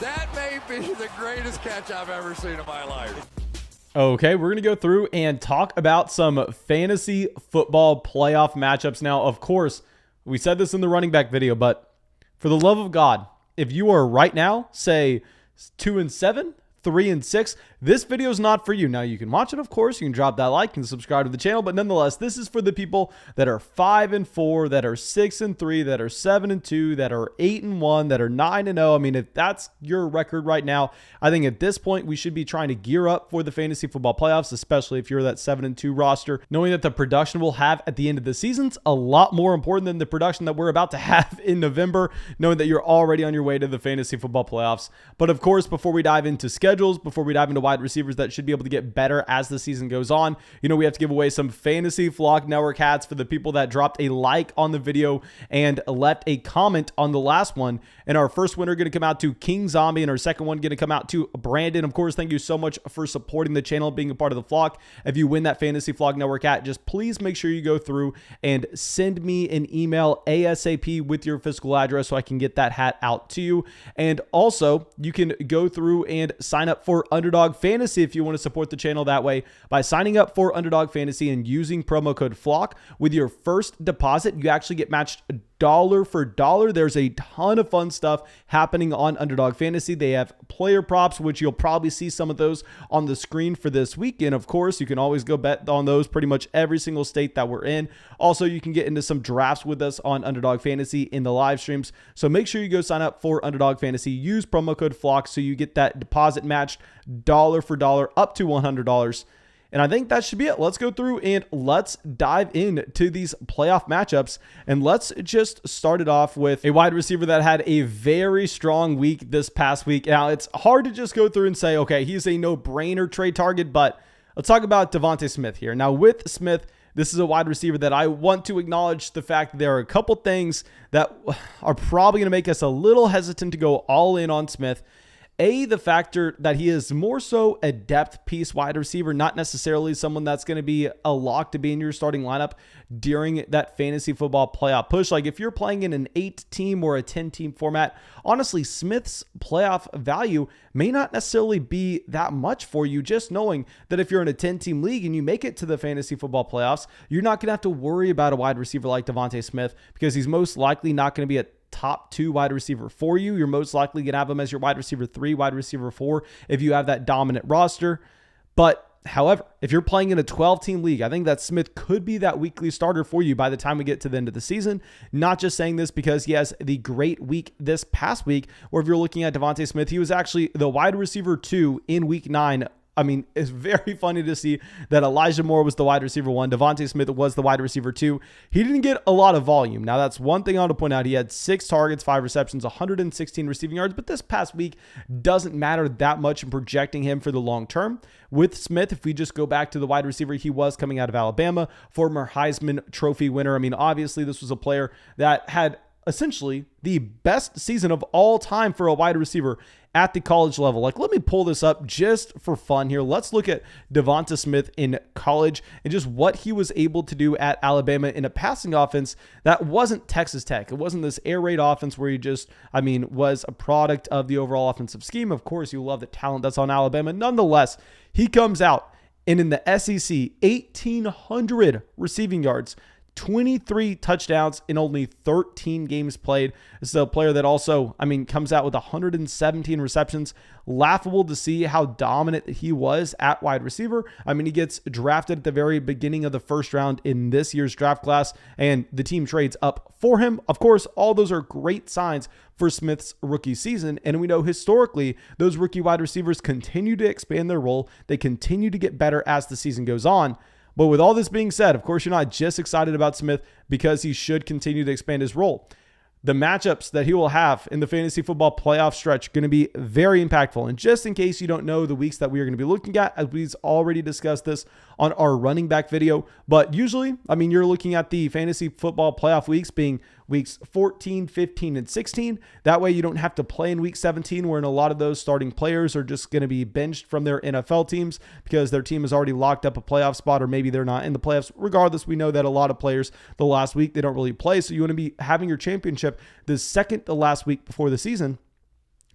That may be the greatest catch I've ever seen in my life. Okay, we're going to go through and talk about some fantasy football playoff matchups. Now, of course, we said this in the running back video, but for the love of God, if you are right now, say 2-7, 3-6, this video is not for you. Now, you can watch it, of course. You can drop that like and subscribe to the channel, but nonetheless, this is for the people that are 5-4, that are 6-3, that are 7-2, that are 8-1, that are 9-0. I mean, if that's your record right now, I think at this point we should be trying to gear up for the fantasy football playoffs, especially if you're that 7-2 roster, knowing that the production we'll have at the end of the season's a lot more important than the production that we're about to have in November, knowing that you're already on your way to the fantasy football playoffs. But of course, before we dive into schedules, before we dive into wide receivers that should be able to get better as the season goes on, you know, we have to give away some Fantasy Flock Network hats for the people that dropped a like on the video and left a comment on the last one. And our first winner going to come out to King Zombie, and our second one going to come out to Brandon. Of course, thank you so much for supporting the channel, being a part of the flock. If you win that Fantasy Flock Network hat, just please make sure you go through and send me an email ASAP with your physical address so I can get that hat out to you. And also, you can go through and sign up for Underdog Fantasy if you want to support the channel that way by signing up for Underdog Fantasy and using promo code FLOCK. With your first deposit, you actually get matched dollar for dollar. There's a ton of fun stuff happening on Underdog Fantasy. They have player props, which you'll probably see some of those on the screen for this weekend. Of course, you can always go bet on those pretty much every single state that we're in. Also, you can get into some drafts with us on Underdog Fantasy in the live streams. So make sure you go sign up for Underdog Fantasy. Use promo code FLOCK so you get that deposit matched dollar for dollar up to $100. And I think that should be it. Let's go through and let's dive into these playoff matchups. And let's just start it off with a wide receiver that had a very strong week this past week. Now, it's hard to just go through and say, okay, he's a no-brainer trade target, but let's talk about Devonta Smith here. Now, with Smith, this is a wide receiver that I want to acknowledge the fact that there are a couple things that are probably going to make us a little hesitant to go all in on Smith. The factor that he is more so a depth piece wide receiver, not necessarily someone that's going to be a lock to be in your starting lineup during that fantasy football playoff push. Like if you're playing in an 8-team or a 10-team format, honestly, Smith's playoff value may not necessarily be that much for you, just knowing that if you're in a 10-team league and you make it to the fantasy football playoffs, you're not going to have to worry about a wide receiver like Devonta Smith because he's most likely not going to be a top 2 wide receiver for you. You're most likely going to have him as your wide receiver 3, wide receiver 4 if you have that dominant roster. But however, if you're playing in a 12-team league, I think that Smith could be that weekly starter for you by the time we get to the end of the season. Not just saying this because he has the great week this past week, or if you're looking at Devonta Smith, he was actually the wide receiver 2 in week 9. I mean, it's very funny to see that Elijah Moore was the wide receiver 1. Devonta Smith was the wide receiver 2. He didn't get a lot of volume. Now, that's one thing I want to point out. He had 6 targets, 5 receptions, 116 receiving yards, but this past week doesn't matter that much in projecting him for the long term. With Smith, if we just go back to the wide receiver, he was coming out of Alabama, former Heisman Trophy winner. I mean, obviously, this was a player that had essentially the best season of all time for a wide receiver at the college level. Like, let me pull this up just for fun here. Let's look at Devonta Smith in college and just what he was able to do at Alabama in a passing offense that wasn't Texas Tech. It wasn't this air raid offense where he just, was a product of the overall offensive scheme. Of course, you love the talent that's on Alabama. Nonetheless, he comes out and in the SEC, 1,800 receiving yards, 23 touchdowns in only 13 games played. This is a player that also, comes out with 117 receptions. Laughable to see how dominant he was at wide receiver. He gets drafted at the very beginning of the first round in this year's draft class, and the team trades up for him. Of course, all those are great signs for Smith's rookie season, and we know historically those rookie wide receivers continue to expand their role. They continue to get better as the season goes on. But with all this being said, of course, you're not just excited about Smith because he should continue to expand his role. The matchups that he will have in the fantasy football playoff stretch are going to be very impactful. And just in case you don't know the weeks that we are going to be looking at, as we've already discussed this on our running back video, but usually, you're looking at the fantasy football playoff weeks being weeks 14, 15, and 16. That way you don't have to play in week 17, wherein a lot of those starting players are just going to be benched from their NFL teams because their team has already locked up a playoff spot, or maybe they're not in the playoffs. Regardless, we know that a lot of players the last week, they don't really play. So you want to be having your championship the second to last week before the season.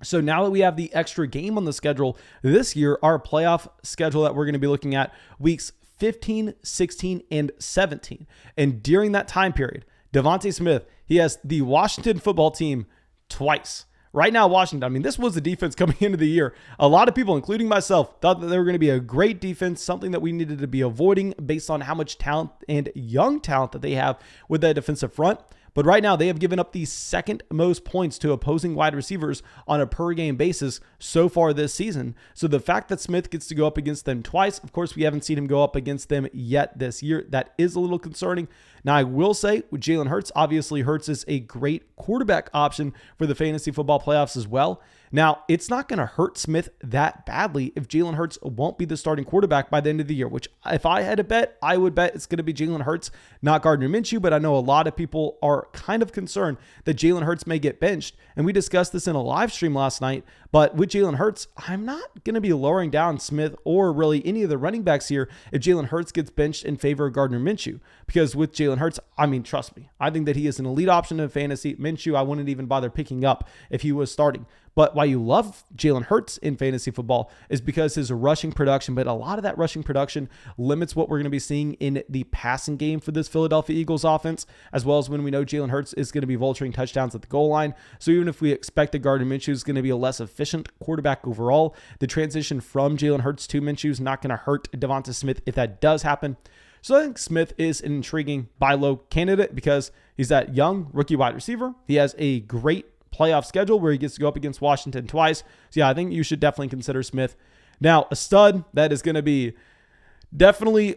So now that we have the extra game on the schedule this year, our playoff schedule that we're going to be looking at weeks 15, 16, and 17. And during that time period, Devonta Smith, he has the Washington football team twice. Right now, Washington, I mean, this was the defense coming into the year. A lot of people, including myself, thought that they were going to be a great defense, something that we needed to be avoiding based on how much talent and young talent that they have with that defensive front. But right now, they have given up the second most points to opposing wide receivers on a per game basis so far this season. So the fact that Smith gets to go up against them twice, of course, we haven't seen him go up against them yet this year. That is a little concerning. Now, I will say with Jalen Hurts, obviously Hurts is a great quarterback option for the fantasy football playoffs as well. Now, it's not going to hurt Smith that badly if Jalen Hurts won't be the starting quarterback by the end of the year, which if I had to bet, I would bet it's going to be Jalen Hurts, not Gardner Minshew. But I know a lot of people are kind of concerned that Jalen Hurts may get benched. And we discussed this in a live stream last night. But with Jalen Hurts, I'm not going to be lowering down Smith or really any of the running backs here if Jalen Hurts gets benched in favor of Gardner Minshew. Because with Jalen Hurts, I mean, trust me, I think that he is an elite option in fantasy. Minshew, I wouldn't even bother picking up if he was starting. But why you love Jalen Hurts in fantasy football is because his rushing production, but a lot of that rushing production limits what we're going to be seeing in the passing game for this Philadelphia Eagles offense, as well as when we know Jalen Hurts is going to be vulturing touchdowns at the goal line. So even if we expect that Gardner Minshew is going to be a less efficient quarterback overall, the transition from Jalen Hurts to Minshew is not going to hurt Devonta Smith if that does happen. So I think Smith is an intriguing buy low candidate because he's that young rookie wide receiver. He has a great playoff schedule where he gets to go up against Washington twice. So yeah, I think you should definitely consider Smith. Now, a stud that is going to be definitely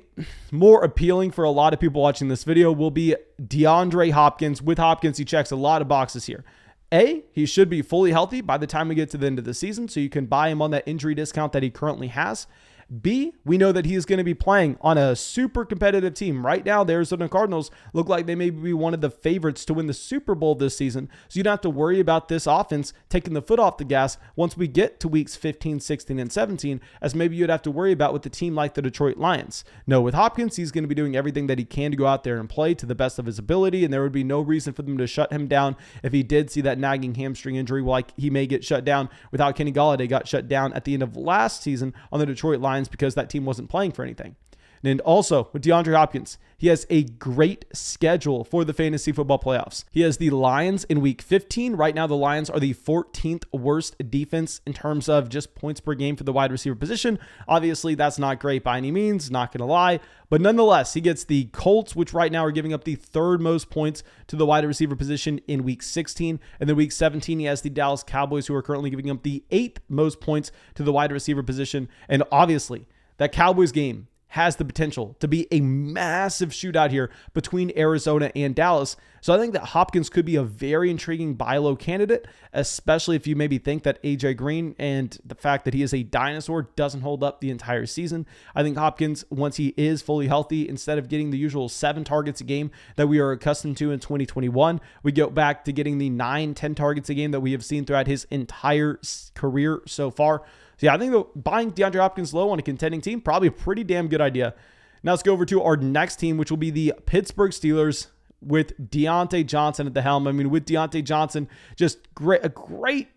more appealing for a lot of people watching this video will be DeAndre Hopkins. With Hopkins, he checks a lot of boxes here. A, he should be fully healthy by the time we get to the end of the season, so you can buy him on that injury discount that he currently has. B, we know that he is going to be playing on a super competitive team. Right now, the Arizona Cardinals look like they may be one of the favorites to win the Super Bowl this season. So you don't have to worry about this offense taking the foot off the gas once we get to weeks 15, 16, and 17, as maybe you'd have to worry about with a team like the Detroit Lions. No, with Hopkins, he's going to be doing everything that he can to go out there and play to the best of his ability, and there would be no reason for them to shut him down if he did see that nagging hamstring injury, like he may get shut down with how Kenny Golladay got shut down at the end of last season on the Detroit Lions because that team wasn't playing for anything. And also with DeAndre Hopkins, he has a great schedule for the fantasy football playoffs. He has the Lions in week 15. Right now, the Lions are the 14th worst defense in terms of just points per game for the wide receiver position. Obviously, that's not great by any means, not going to lie. But nonetheless, he gets the Colts, which right now are giving up the third most points to the wide receiver position in week 16. And then week 17, he has the Dallas Cowboys, who are currently giving up the 8th most points to the wide receiver position. And obviously, that Cowboys game has the potential to be a massive shootout here between Arizona and Dallas. So I think that Hopkins could be a very intriguing buy low candidate, especially if you maybe think that AJ Green and the fact that he is a dinosaur doesn't hold up the entire season. I think Hopkins, once he is fully healthy, instead of getting the usual 7 targets a game that we are accustomed to in 2021, we go back to getting the 9-10 targets a game that we have seen throughout his entire career so far. So yeah, I think that buying DeAndre Hopkins low on a contending team, probably a pretty damn good idea. Now let's go over to our next team, which will be the Pittsburgh Steelers with Deontay Johnson at the helm. I mean, with Deontay Johnson, just a great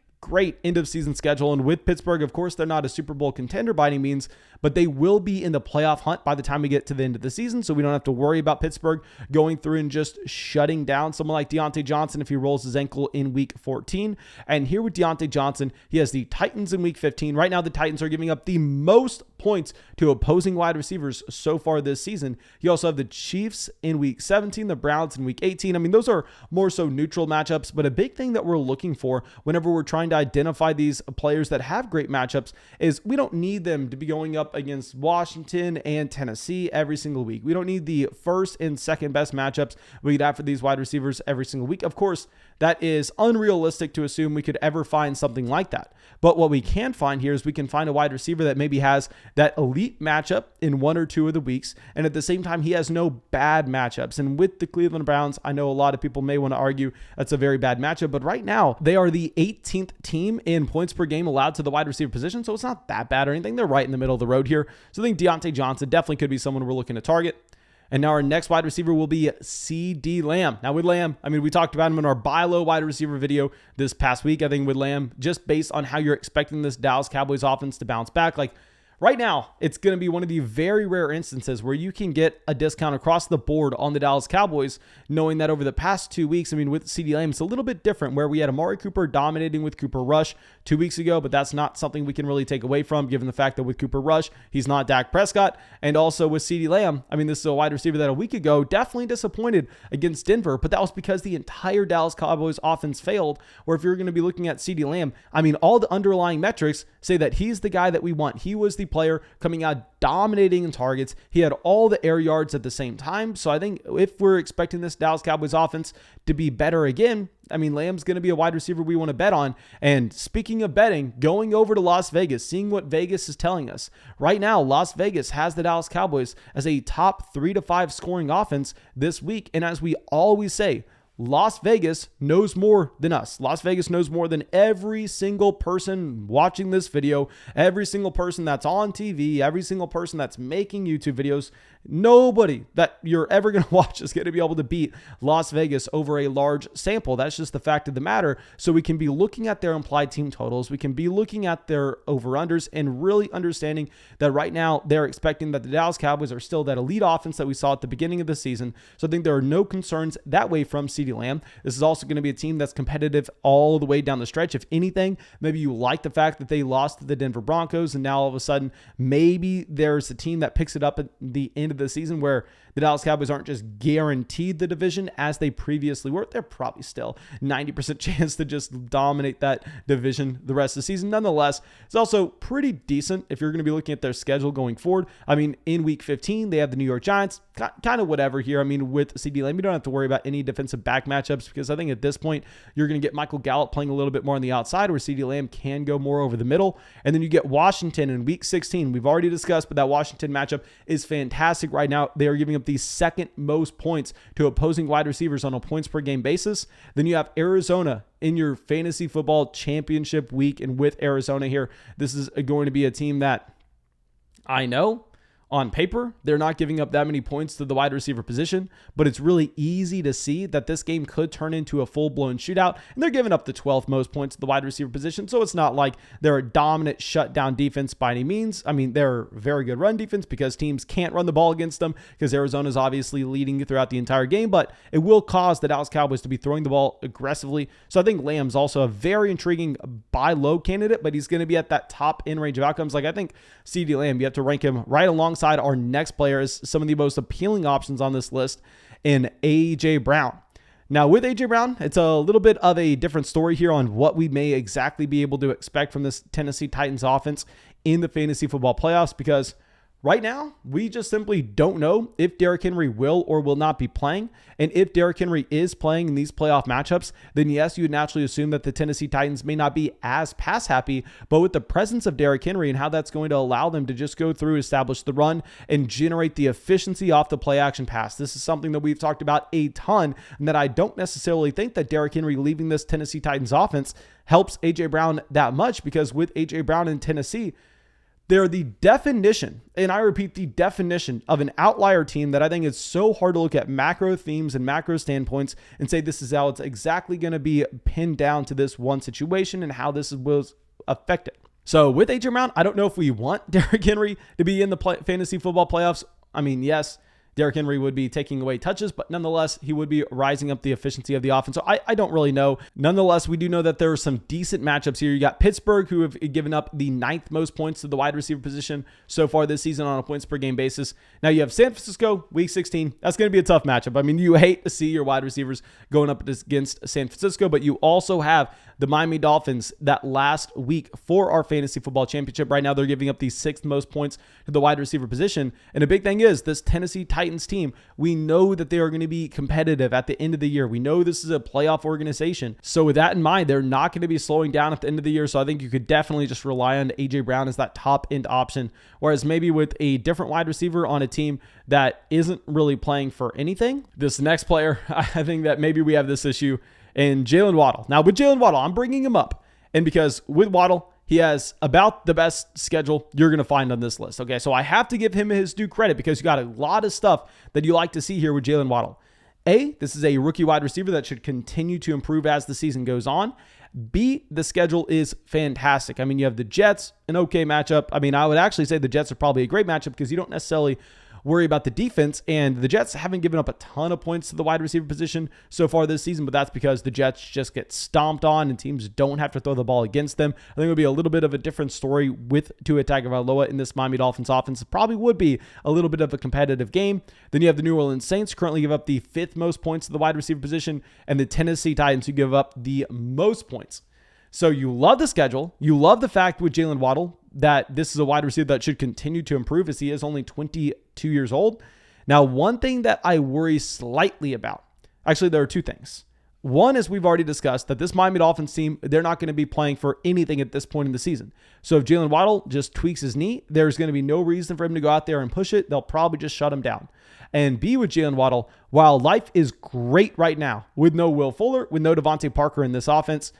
end of season schedule. And with Pittsburgh, of course, they're not a Super Bowl contender by any means, but they will be in the playoff hunt by the time we get to the end of the season. So we don't have to worry about Pittsburgh going through and just shutting down someone like Deontay Johnson if he rolls his ankle in week 14. And here with Deontay Johnson, he has the Titans in week 15. Right now, the Titans are giving up the most points to opposing wide receivers so far this season. You also have the Chiefs in week 17, the Browns in week 18. I mean, those are more so neutral matchups, but a big thing that we're looking for whenever we're trying to identify these players that have great matchups is we don't need them to be going up against Washington and Tennessee every single week. We don't need the first and second best matchups we'd have for these wide receivers every single week. Of course, that is unrealistic to assume we could ever find something like that. But what we can find here is we can find a wide receiver that maybe has that elite matchup in 1 or 2 of the weeks. And at the same time, he has no bad matchups. And with the Cleveland Browns, I know a lot of people may want to argue that's a very bad matchup. But right now, they are the 18th team in points per game allowed to the wide receiver position. So it's not that bad or anything. They're right in the middle of the road here. So I think Deontay Johnson definitely could be someone we're looking to target. And now our next wide receiver will be CeeDee Lamb. Now with Lamb, I mean, we talked about him in our buy low wide receiver video this past week. I think with Lamb, just based on how you're expecting this Dallas Cowboys offense to bounce back, like right now, it's going to be one of the very rare instances where you can get a discount across the board on the Dallas Cowboys, knowing that over the past 2 weeks, I mean, with CeeDee Lamb, it's a little bit different where we had Amari Cooper dominating with Cooper Rush 2 weeks ago, but that's not something we can really take away from given the fact that with Cooper Rush, he's not Dak Prescott. And also with CeeDee Lamb, I mean, this is a wide receiver that a week ago definitely disappointed against Denver, but that was because the entire Dallas Cowboys offense failed, where if you're going to be looking at CeeDee Lamb, I mean, all the underlying metrics say that he's the guy that we want. He was the player coming out dominating in targets. He had all the air yards at the same time. So I think if we're expecting this Dallas Cowboys offense to be better again, I mean, Lamb's going to be a wide receiver we want to bet on. And speaking of betting, going over to Las Vegas, seeing what Vegas is telling us. Right now, Las Vegas has the Dallas Cowboys as a top 3 to 5 scoring offense this week. And as we always say, Las Vegas knows more than us. Las Vegas knows more than every single person watching this video, every single person that's on TV, every single person that's making YouTube videos. Nobody that you're ever going to watch is going to be able to beat Las Vegas over a large sample. That's just the fact of the matter. So we can be looking at their implied team totals. We can be looking at their over-unders and really understanding that right now they're expecting that the Dallas Cowboys are still that elite offense that we saw at the beginning of the season. So I think there are no concerns that way from CeeDee Lamb. This is also going to be a team that's competitive all the way down the stretch. If anything, maybe you like the fact that they lost to the Denver Broncos and now all of a sudden maybe there's a team that picks it up at the end of the season where the Dallas Cowboys aren't just guaranteed the division as they previously were. They're probably still 90% chance to just dominate that division the rest of the season. Nonetheless, it's also pretty decent if you're going to be looking at their schedule going forward. I mean, in week 15, they have the New York Giants, kind of whatever here. I mean, with CeeDee Lamb, you don't have to worry about any defensive back matchups because I think at this point, you're going to get Michael Gallup playing a little bit more on the outside where CeeDee Lamb can go more over the middle. And then you get Washington in week 16. We've already discussed, but that Washington matchup is fantastic right now. They are giving up the second most points to opposing wide receivers on a points per game basis. Then you have Arizona in your fantasy football championship week. And with Arizona here, this is going to be a team that I know on paper, they're not giving up that many points to the wide receiver position, but it's really easy to see that this game could turn into a full-blown shootout, and they're giving up the 12th most points to the wide receiver position, so it's not like they're a dominant shutdown defense by any means. I mean, they're very good run defense because teams can't run the ball against them because Arizona's obviously leading throughout the entire game, but it will cause the Dallas Cowboys to be throwing the ball aggressively. So I think Lamb's also a very intriguing buy low candidate, but he's going to be at that top end range of outcomes. Like I think CeeDee Lamb, you have to rank him right alongside our next player is some of the most appealing options on this list in A.J. Brown. Now with A.J. Brown, it's a little bit of a different story here on what we may exactly be able to expect from this Tennessee Titans offense in the fantasy football playoffs because right now, we just simply don't know if Derrick Henry will or will not be playing. And if Derrick Henry is playing in these playoff matchups, then yes, you would naturally assume that the Tennessee Titans may not be as pass happy, but with the presence of Derrick Henry and how that's going to allow them to just go through, establish the run, and generate the efficiency off the play action pass. This is something that we've talked about a ton, and that I don't necessarily think that Derrick Henry leaving this Tennessee Titans offense helps A.J. Brown that much because with A.J. Brown in Tennessee, they're the definition, and I repeat, the definition of an outlier team that I think is so hard to look at macro themes and macro standpoints and say this is how it's exactly going to be pinned down to this one situation and how this was affected. So with A.J. Brown, I don't know if we want Derrick Henry to be in the fantasy football playoffs. I mean, yes, Derrick Henry would be taking away touches, but nonetheless, he would be rising up the efficiency of the offense. So I don't really know. Nonetheless, we do know that there are some decent matchups here. You got Pittsburgh, who have given up the 9th most points to the wide receiver position so far this season on a points per game basis. Now you have San Francisco, week 16. That's going to be a tough matchup. I mean, you hate to see your wide receivers going up against San Francisco, but you also have the Miami Dolphins that last week for our fantasy football championship. Right now, they're giving up the 6th most points to the wide receiver position. And a big thing is this Tennessee Titans team, we know that they are going to be competitive at the end of the year. We know this is a playoff organization. So with that in mind, they're not going to be slowing down at the end of the year. So I think you could definitely just rely on A.J. Brown as that top end option. Whereas maybe with a different wide receiver on a team that isn't really playing for anything, this next player, I think that maybe we have this issue in Jaylen Waddle. Now with Jaylen Waddle, I'm bringing him up. And because with Waddle, he has about the best schedule you're going to find on this list. Okay, so I have to give him his due credit because you got a lot of stuff that you like to see here with Jaylen Waddle. A, this is a rookie wide receiver that should continue to improve as the season goes on. B, the schedule is fantastic. I mean, you have the Jets, an okay matchup. I mean, I would actually say the Jets are probably a great matchup because you don't necessarily worry about the defense, and the Jets haven't given up a ton of points to the wide receiver position so far this season, but that's because the Jets just get stomped on and teams don't have to throw the ball against them. I think it would be a little bit of a different story with Tua Tagovailoa in this Miami Dolphins offense. It probably would be a little bit of a competitive game. Then you have the New Orleans Saints currently give up the 5th most points to the wide receiver position, and the Tennessee Titans who give up the most points. So you love the schedule. You love the fact with Jaylen Waddle that this is a wide receiver that should continue to improve as he is only 22 years old. Now, one thing that I worry slightly about, actually, there are 2 things. One is we've already discussed that this Miami Dolphins team, they're not going to be playing for anything at this point in the season. So if Jaylen Waddle just tweaks his knee, there's going to be no reason for him to go out there and push it. They'll probably just shut him down. And B, with Jaylen Waddle, while life is great right now with no Will Fuller, with no Devontae Parker in this offense,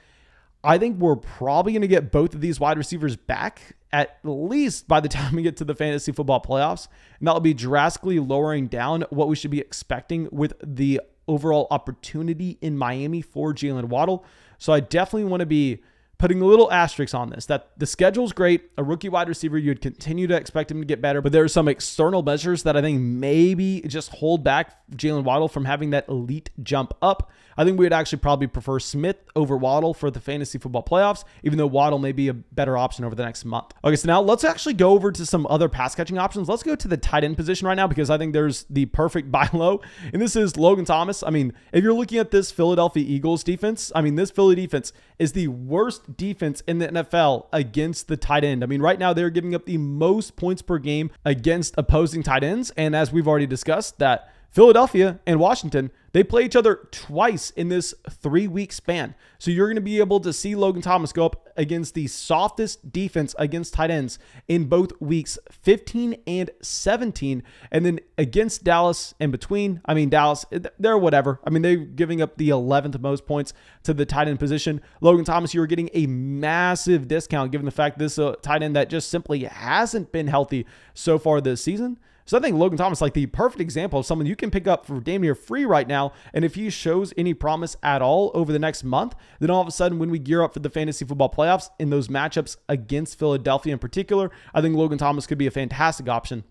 I think we're probably going to get both of these wide receivers back at least by the time we get to the fantasy football playoffs. And that will be drastically lowering down what we should be expecting with the overall opportunity in Miami for Jaylen Waddle. So I definitely want to be putting a little asterisk on this, that the schedule's great. A rookie wide receiver, you'd continue to expect him to get better, but there are some external measures that I think maybe just hold back Jaylen Waddle from having that elite jump up. I think we would actually probably prefer Smith over Waddle for the fantasy football playoffs, even though Waddle may be a better option over the next month. Okay, so now let's actually go over to some other pass catching options. Let's go to the tight end position right now because I think there's the perfect buy low, and this is Logan Thomas. I mean, if you're looking at this Philadelphia Eagles defense, I mean, this Philly defense is the worst defense in the NFL against the tight end. I mean, right now they're giving up the most points per game against opposing tight ends, and as we've already discussed, that Philadelphia and Washington, they play each other twice in this 3-week span. So you're going to be able to see Logan Thomas go up against the softest defense against tight ends in both weeks 15 and 17. And then against Dallas in between, I mean, Dallas, they're whatever. I mean, they're giving up the 11th most points to the tight end position. Logan Thomas, you're getting a massive discount given the fact this tight end that just simply hasn't been healthy so far this season. So I think Logan Thomas, like the perfect example of someone you can pick up for damn near free right now. And if he shows any promise at all over the next month, then all of a sudden when we gear up for the fantasy football playoffs in those matchups against Philadelphia in particular, I think Logan Thomas could be a fantastic option.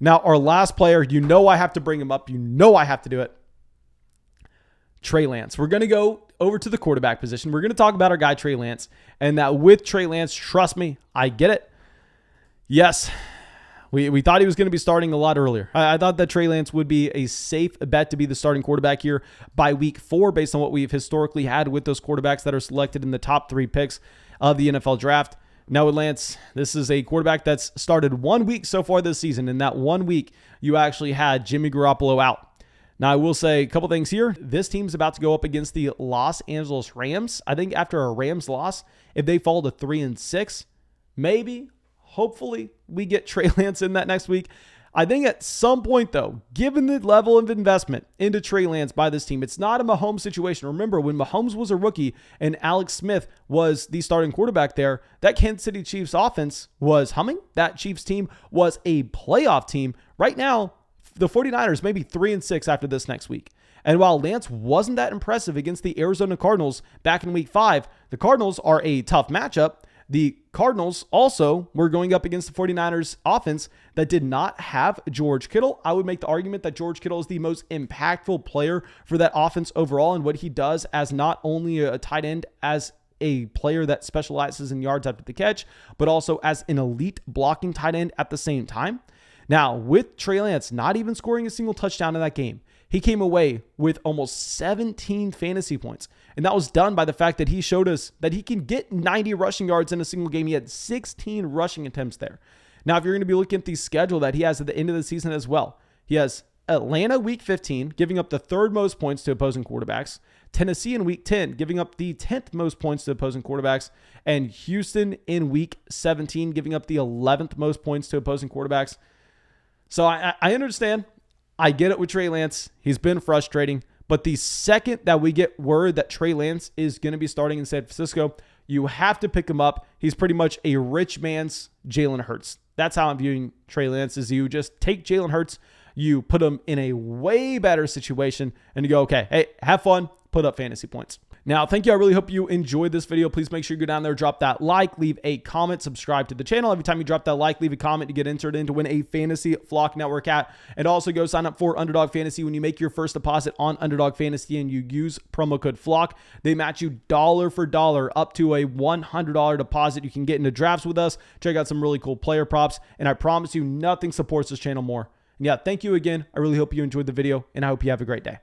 Now, our last player, you know I have to bring him up. You know I have to do it. Trey Lance. We're going to go over to the quarterback position. We're going to talk about our guy, Trey Lance. And that with Trey Lance, trust me, I get it. Yes, We thought he was going to be starting a lot earlier. I thought that Trey Lance would be a safe bet to be the starting quarterback here by week 4 based on what we've historically had with those quarterbacks that are selected in the top 3 picks of the NFL draft. Now with Lance, this is a quarterback that's started 1 week so far this season. In that 1 week, you actually had Jimmy Garoppolo out. Now, I will say a couple things here. This team's about to go up against the Los Angeles Rams. I think after a Rams loss, if they fall to 3-6, maybe, hopefully, we get Trey Lance in that next week. I think at some point, though, given the level of investment into Trey Lance by this team, it's not a Mahomes situation. Remember, when Mahomes was a rookie and Alex Smith was the starting quarterback there, that Kansas City Chiefs offense was humming. That Chiefs team was a playoff team. Right now, the 49ers may be 3-6 after this next week. And while Lance wasn't that impressive against the Arizona Cardinals back in week 5, the Cardinals are a tough matchup. The Cardinals also were going up against the 49ers offense that did not have George Kittle. I would make the argument that George Kittle is the most impactful player for that offense overall, and what he does as not only a tight end, as a player that specializes in yards after the catch, but also as an elite blocking tight end at the same time. Now, with Trey Lance not even scoring a single touchdown in that game, he came away with almost 17 fantasy points. And that was done by the fact that he showed us that he can get 90 rushing yards in a single game. He had 16 rushing attempts there. Now, if you're going to be looking at the schedule that he has at the end of the season as well, he has Atlanta week 15, giving up the 3rd most points to opposing quarterbacks. Tennessee in week 10, giving up the 10th most points to opposing quarterbacks. And Houston in week 17, giving up the 11th most points to opposing quarterbacks. So I understand. I get it with Trey Lance. He's been frustrating. But the second that we get word that Trey Lance is going to be starting in San Francisco, You have to pick him up. He's pretty much a rich man's Jalen Hurts. That's how I'm viewing Trey Lance, is you just take Jalen Hurts, you put him in a way better situation, and you go, okay, hey, have fun, put up fantasy points. Now, thank you. I really hope you enjoyed this video. Please make sure you go down there, drop that like, leave a comment, subscribe to the channel. Every time you drop that like, leave a comment to get entered in to win a Fantasy Flock Network hat. And also go sign up for Underdog Fantasy. When you make your first deposit on Underdog Fantasy and you use promo code FLOCK, they match you dollar for dollar up to a $100 deposit. You can get into drafts with us, check out some really cool player props, and I promise you nothing supports this channel more. And yeah, thank you again. I really hope you enjoyed the video, and I hope you have a great day.